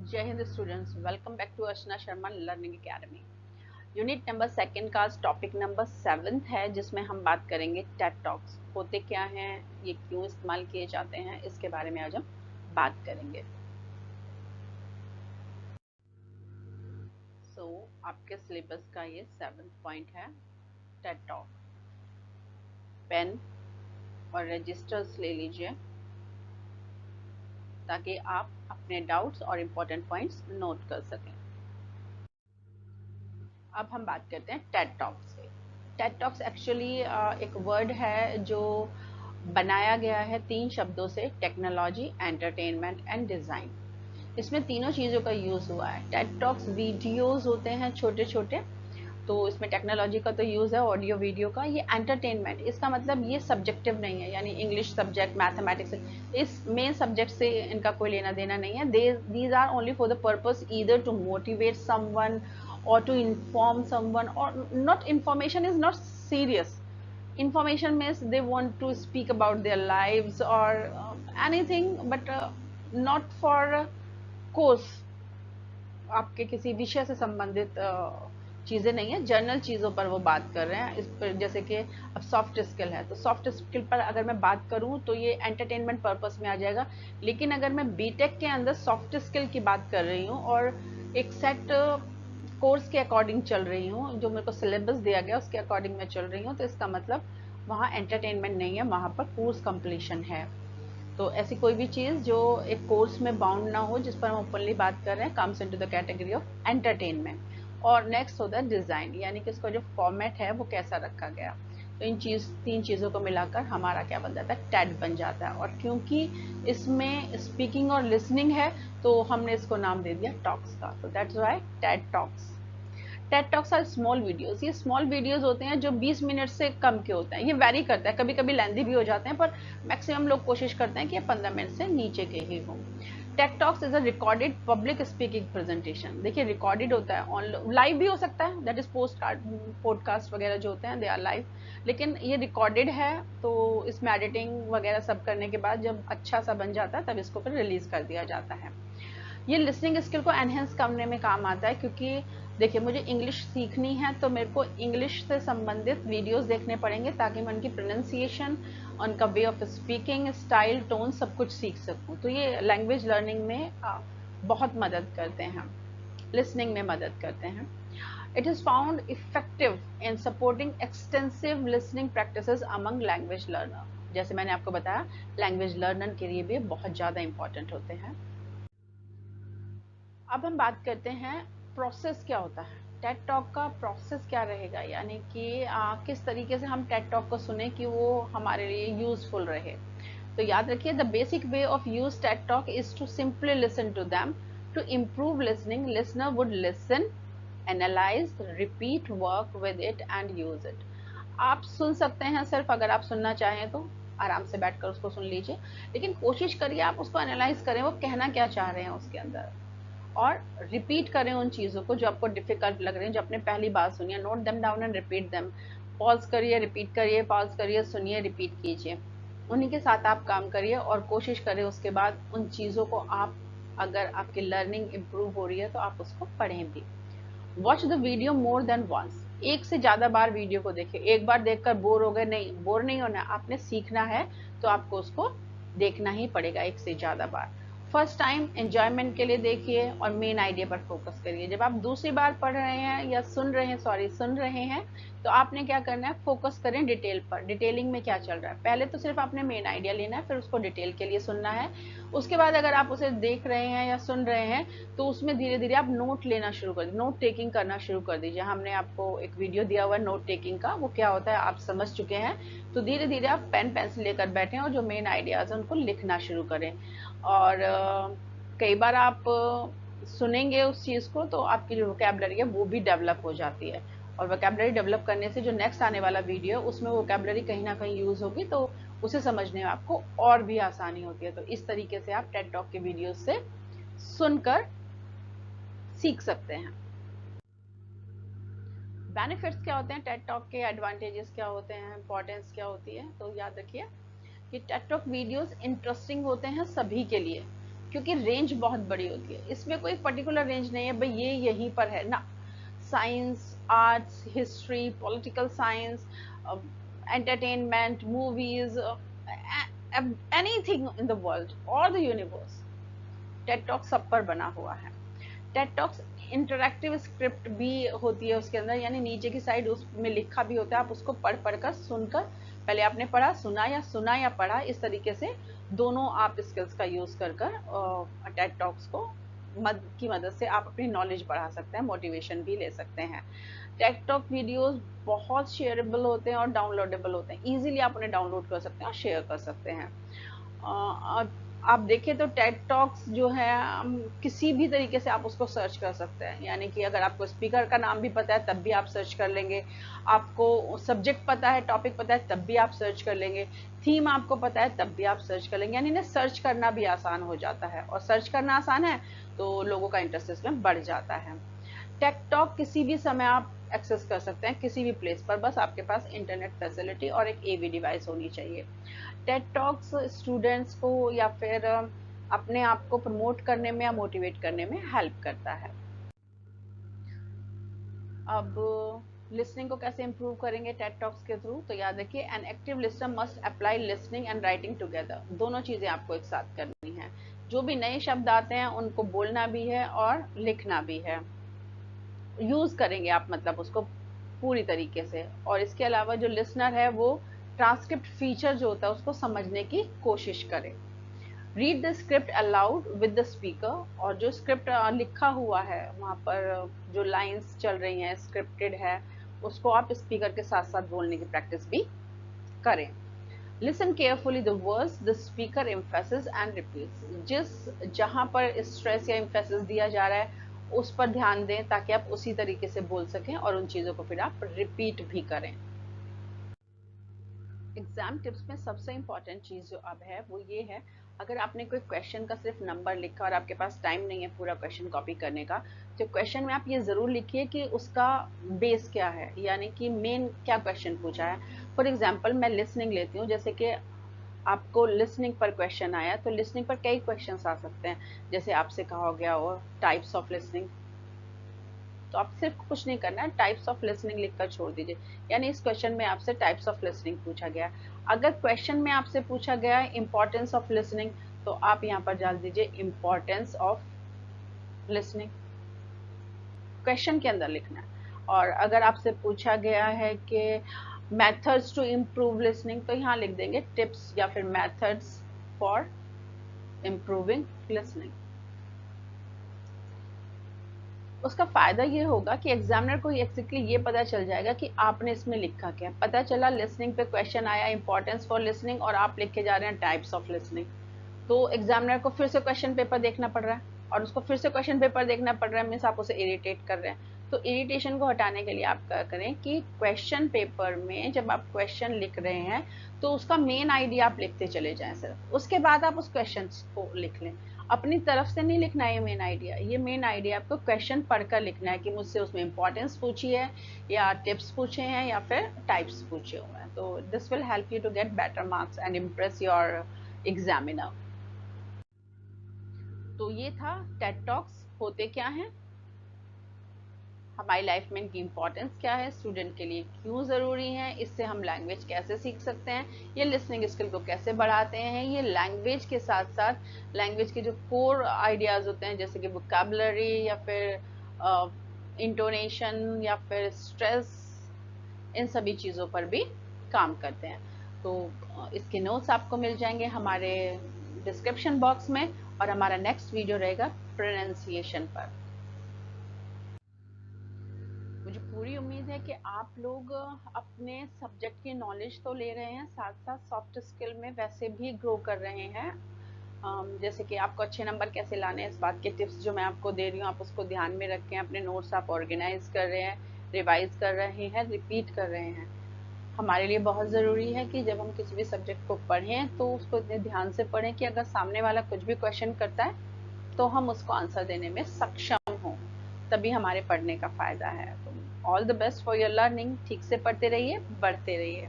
जय हिंद students, welcome back to Archana Sharma learning academy. Unit number second का टॉपिक नंबर 7 है, जिसमें हम बात करेंगे टेड टॉक्स होते क्या हैं, ये क्यों इस्तेमाल किए जाते हैं, इसके बारे में आज हम बात करेंगे। आपके सिलेबस का ये 7th पॉइंट है, टेड टॉक। पेन और रजिस्टर्स ले लीजिए ताकि आप अपने डाउट्स और इम्पोर्टेंट पॉइंट्स नोट कर सकें। अब हम बात करते हैं टेड टॉक्स से। टेड टॉक्स एक्चुअली एक वर्ड है जो बनाया गया है 3 शब्दों से, टेक्नोलॉजी, एंटरटेनमेंट एंड डिज़ाइन। इसमें तीनों चीज़ों का यूज़ हुआ है। टेड टॉक्स वीडियोज़ होते हैं छोटे छोटे, तो इसमें टेक्नोलॉजी का तो यूज़ है, ऑडियो वीडियो का। ये एंटरटेनमेंट, इसका मतलब ये सब्जेक्टिव नहीं है, यानी इंग्लिश सब्जेक्ट, मैथमेटिक्स, इस मेन सब्जेक्ट से इनका कोई लेना देना नहीं है। These are only for the purpose either to motivate someone or to inform someone, or not, information is not serious. Information means they want to speak about their lives or anything, but not for course, आपके किसी विषय से संबंधित चीज़ें नहीं है, general चीज़ों पर वो बात कर रहे हैं। इस पर जैसे कि अब सॉफ्ट स्किल है, तो सॉफ्ट स्किल पर अगर मैं बात करूं तो ये एंटरटेनमेंट पर्पस में आ जाएगा। लेकिन अगर मैं बीटेक के अंदर सॉफ्ट स्किल की बात कर रही हूँ और एक सेट कोर्स के अकॉर्डिंग चल रही हूँ, जो मेरे को सिलेबस दिया गया उसके अकॉर्डिंग मैं चल रही हूँ, तो इसका मतलब वहाँ एंटरटेनमेंट नहीं है, वहाँ पर कोर्स कंप्लीशन है। तो ऐसी कोई भी चीज़ जो एक कोर्स में बाउंड ना हो, जिस पर हम ओपनली बात कर रहे हैं, comes into the category of entertainment. और नेक्स्ट होता है डिज़ाइन, यानी कि इसका जो फॉर्मेट है वो कैसा रखा गया। तो इन तीन चीज़ों को मिलाकर हमारा क्या बन जाता है, टेड बन जाता है। और क्योंकि इसमें स्पीकिंग और लिसनिंग है, तो हमने इसको नाम दे दिया टॉक्स का, तो that's why TED talks. TED talks are small videos. ये स्मॉल वीडियोस होते हैं जो 20 मिनट से कम के होते हैं। ये वैरी करता है, कभी कभी लेंथी भी हो जाते हैं, पर मैक्सिमम लोग कोशिश करते हैं कि 15 मिनट से नीचे के ही हों। Ted talks is a recorded public speaking presentation. देखिए, रिकॉर्डेड होता है, ऑन लाइव भी हो सकता है, that is post card, podcast वगैरह जो होते हैं दे आर लाइव, लेकिन ये रिकॉर्डेड है। तो इसमें एडिटिंग वगैरह सब करने के बाद जब अच्छा सा बन जाता है, तब इसको फिर रिलीज कर दिया जाता है। ये लिसनिंग स्किल को एनहेंस करने में काम आता है, क्योंकि देखिए, मुझे इंग्लिश सीखनी है तो मेरे को इंग्लिश से संबंधित वीडियोस देखने पड़ेंगे, ताकि मैं उनकी प्रोनाउंसिएशन, उनका way of speaking, style, tone सब कुछ सीख सकूं। तो ये लैंग्वेज लर्निंग में बहुत मदद करते हैं, लिसनिंग में मदद करते हैं। It is found effective in supporting extensive listening practices among language learner. जैसे मैंने आपको बताया, लैंग्वेज लर्नर के लिए भी बहुत ज़्यादा इंपॉर्टेंट होते हैं। अब हम बात करते हैं प्रोसेस क्या होता है, टेड टॉक का प्रोसेस क्या रहेगा, यानी कि किस तरीके से हम टेड टॉक को सुने कि वो हमारे लिए यूजफुल रहे। तो याद रखिए, the basic way of use TED talk is to simply listen to them. To improve listening, listener would listen, analyze, repeat, work with it and use it. आप सुन सकते हैं, सिर्फ अगर आप सुनना चाहें तो आराम से बैठकर उसको सुन लीजिए, लेकिन कोशिश करिए आप उसको एनालाइज करें, वो कहना क्या चाह रहे हैं उसके अंदर, और रिपीट करें उन चीज़ों को जो आपको डिफिकल्ट लग रही हैं, जो आपने पहली बार सुनी है। Note them down and repeat them. Pause करिए, रिपीट करिए, पॉज करिए, सुनिए, रिपीट कीजिए। उन्हीं के साथ आप काम करिए और कोशिश करें उसके बाद उन चीज़ों को आप, अगर आपकी लर्निंग इम्प्रूव हो रही है तो आप उसको पढ़ें भी। Watch the video more than once. एक से ज़्यादा बार वीडियो को देखिए। एक बार देखकर बोर हो गए, नहीं, बोर नहीं होना, आपने सीखना है तो आपको उसको देखना ही पड़ेगा एक से ज़्यादा बार। फर्स्ट टाइम एंजॉयमेंट के लिए देखिए और मेन आइडिया पर फोकस करिए। जब आप दूसरी बार पढ़ रहे हैं या सुन रहे हैं, तो आपने क्या करना है, फोकस करें डिटेल पर, डिटेलिंग में क्या चल रहा है। पहले तो सिर्फ आपने मेन आइडिया लेना है, फिर उसको डिटेल के लिए सुनना है। उसके बाद अगर आप उसे देख रहे हैं या सुन रहे हैं, तो उसमें धीरे धीरे आप नोट लेना शुरू कर दीजिए, नोट टेकिंग करना शुरू कर दीजिए। हमने आपको एक वीडियो दिया हुआ है नोट टेकिंग का, वो क्या होता है आप समझ चुके हैं। तो धीरे धीरे आप पेन पेंसिल लेकर बैठें और जो मेन आइडियाज हैं उनको लिखना शुरू करें। और कई बार आप सुनेंगे उस चीज़ को, तो आपकी जो वोकेबलरी है वो भी डेवलप हो जाती है। और वोकेबलरी डेवलप करने से जो नेक्स्ट आने वाला वीडियो है उसमें वोकेबलरी कहीं ना कहीं यूज़ होगी, तो उसे समझने में आपको और भी आसानी होती है। तो इस तरीके से आप टेड टॉक के वीडियो से सुनकर सीख सकते हैं। बेनिफिट्स क्या होते हैं टेड टॉक के, एडवांटेजेस क्या होते हैं, इंपॉर्टेंस क्या होती है, तो याद रखिए कि टेड टॉक वीडियोस इंटरेस्टिंग होते हैं सभी के लिए, क्योंकि रेंज बहुत बड़ी होती है, इसमें कोई पर्टिकुलर रेंज नहीं है भाई ये यहीं पर है ना। Science, arts, history, political science, entertainment, movies, anything in the world और द यूनिवर्स, टेड टॉक सब पर बना हुआ है। टेड टॉक्स इंटरैक्टिव स्क्रिप्ट भी होती है उसके अंदर, यानी नीचे की साइड उसमें लिखा भी होता है, आप उसको पढ़ कर सुनकर, पहले आपने पढ़ा सुना या पढ़ा, इस तरीके से दोनों आप स्किल्स का यूज कर टेड टॉक्स को की मदद से आप अपनी नॉलेज बढ़ा सकते हैं, मोटिवेशन भी ले सकते हैं। टेड टॉक वीडियोस बहुत शेयरेबल होते हैं और डाउनलोडेबल होते हैं, इजीली आप उन्हें डाउनलोड कर सकते हैं और शेयर कर सकते हैं। आप देखें तो टेड टॉक्स जो है किसी भी तरीके से आप उसको सर्च कर सकते हैं, यानी कि अगर आपको स्पीकर का नाम भी पता है तब भी आप सर्च कर लेंगे, आपको सब्जेक्ट पता है, टॉपिक पता है तब भी आप सर्च कर लेंगे, थीम आपको पता है तब भी आप सर्च कर लेंगे, यानी इन्हें सर्च करना भी आसान हो जाता है, और सर्च करना आसान है तो लोगों का इंटरेस्ट इसमें बढ़ जाता है। टेक टॉक किसी भी समय आप एक्सेस कर सकते हैं, किसी भी प्लेस पर, बस आपके पास इंटरनेट फैसिलिटी और एक एवी डिवाइस होनी चाहिए। टेड टॉक्स स्टूडेंट्स को या फिर अपने आप को प्रमोट करने में या मोटिवेट करने में हेल्प करता है। अब लिसनिंग को कैसे इंप्रूव करेंगे टेड टॉक्स के थ्रू, तो याद रखिए an active listener must apply listening and writing together, दोनों चीजें आपको एक साथ करनी है। जो भी नए शब्द आते हैं उनको बोलना भी है और लिखना भी है, यूज करेंगे आप, मतलब उसको पूरी तरीके से। और इसके अलावा जो लिसनर है वो ट्रांसक्रिप्ट फीचर जो होता है उसको समझने की कोशिश करें। Read the script allowed with the speaker, और जो स्क्रिप्ट लिखा हुआ है वहाँ पर जो लाइंस चल रही हैं स्क्रिप्टेड है, उसको आप स्पीकर के साथ साथ बोलने की प्रैक्टिस भी करें। Listen carefully the words the speaker emphasis and repeats, जिस जहाँ पर स्ट्रेस या एम्फेसिस दिया जा रहा है उस पर ध्यान दें ताकि आप उसी तरीके से बोल सकें और उन चीज़ों को फिर आप रिपीट भी करें। एग्जाम टिप्स में सबसे इम्पॉर्टेंट चीज़ जो अब है वो ये है, अगर आपने कोई क्वेश्चन का सिर्फ नंबर लिखा और आपके पास टाइम नहीं है पूरा क्वेश्चन कॉपी करने का, तो क्वेश्चन में आप ये ज़रूर लिखिए कि उसका बेस क्या है, यानी कि मेन क्या क्वेश्चन पूछा है। फॉर एग्जाम्पल मैं लिसनिंग लेती हूँ, जैसे कि आपको लिसनिंग पर क्वेश्चन आया तो लिसनिंग पर कई क्वेश्चंस आ सकते हैं, जैसे आपसे कहा गया हो टाइप्स ऑफ लिसनिंग, तो आप सिर्फ कुछ नहीं करना है, टाइप्स ऑफ लिसनिंग लिखकर छोड़ दीजिए, यानी इस क्वेश्चन में आपसे टाइप्स ऑफ लिसनिंग पूछा गया। अगर क्वेश्चन में आपसे पूछा गया है इंपॉर्टेंस ऑफ लिसनिंग, तो आप यहाँ पर डाल दीजिए इंपॉर्टेंस ऑफ लिसनिंग, क्वेश्चन के अंदर लिखना है। और अगर आपसे पूछा गया है कि मेथड्स टू इम्प्रूव लिसनिंग, तो यहाँ लिख देंगे टिप्स या फिर मेथड्स फॉर इम्प्रूविंग लिसनिंग। उसका फायदा ये होगा कि एग्जामिनर को एग्जैक्टली ये पता चल जाएगा कि आपने इसमें लिखा क्या। पता चला लिसनिंग पे क्वेश्चन आया इंपॉर्टेंस फॉर लिसनिंग और आप लिख के जा रहे हैं टाइप्स ऑफ लिसनिंग, तो एग्जामिनर को फिर से क्वेश्चन पेपर देखना पड़ रहा है, और उसको फिर से क्वेश्चन पेपर देखना पड़ रहा है, मीन्स आप उसे इरिटेट कर रहे हैं। तो इरिटेशन को हटाने के लिए आप क्या करें कि क्वेश्चन पेपर में जब आप क्वेश्चन लिख रहे हैं तो उसका मेन आइडिया आप लिखते चले जाएं सिर्फ, उसके बाद आप उस क्वेश्चन को लिख लें। अपनी तरफ से नहीं लिखना है ये मेन आइडिया, ये मेन आइडिया आपको क्वेश्चन पढ़कर लिखना है कि मुझसे उसमें इंपॉर्टेंस पूछी है या टिप्स पूछे हैं या फिर टाइप्स पूछे हुए हैं। तो this will help you to get better marks and impress your examiner. तो ये था टेड टॉक्स होते क्या हैं, हमारी लाइफ में इनकी इम्पोर्टेंस क्या है, स्टूडेंट के लिए क्यों ज़रूरी है, इससे हम लैंग्वेज कैसे सीख सकते हैं, ये लिसनिंग स्किल को कैसे बढ़ाते हैं, ये लैंग्वेज के साथ साथ लैंग्वेज के जो कोर आइडियाज़ होते हैं जैसे कि वोकैबुलरी या फिर इंटोनेशन या फिर स्ट्रेस, इन सभी चीज़ों पर भी काम करते हैं। तो इसके नोट्स आपको मिल जाएंगे हमारे डिस्क्रिप्शन बॉक्स में, और हमारा नेक्स्ट वीडियो रहेगा प्रोनाउंसिएशन पर। मुझे पूरी उम्मीद है कि आप लोग अपने सब्जेक्ट की नॉलेज तो ले रहे हैं, साथ साथ सॉफ्ट स्किल में वैसे भी ग्रो कर रहे हैं। जैसे कि आपको अच्छे नंबर कैसे लाने हैं, इस बात के टिप्स जो मैं आपको दे रही हूँ आप उसको ध्यान में रखें, अपने नोट्स आप ऑर्गेनाइज कर रहे हैं, रिवाइज कर रहे हैं, रिपीट कर रहे हैं। हमारे लिए बहुत ज़रूरी है कि जब हम किसी भी सब्जेक्ट को पढ़ें तो उसको इतने ध्यान से पढ़ें कि अगर सामने वाला कुछ भी क्वेश्चन करता है तो हम उसको आंसर देने में सक्षम हों, तभी हमारे पढ़ने का फ़ायदा है। तो all the best for your learning, ठीक से पढ़ते रहिए, बढ़ते रहिए।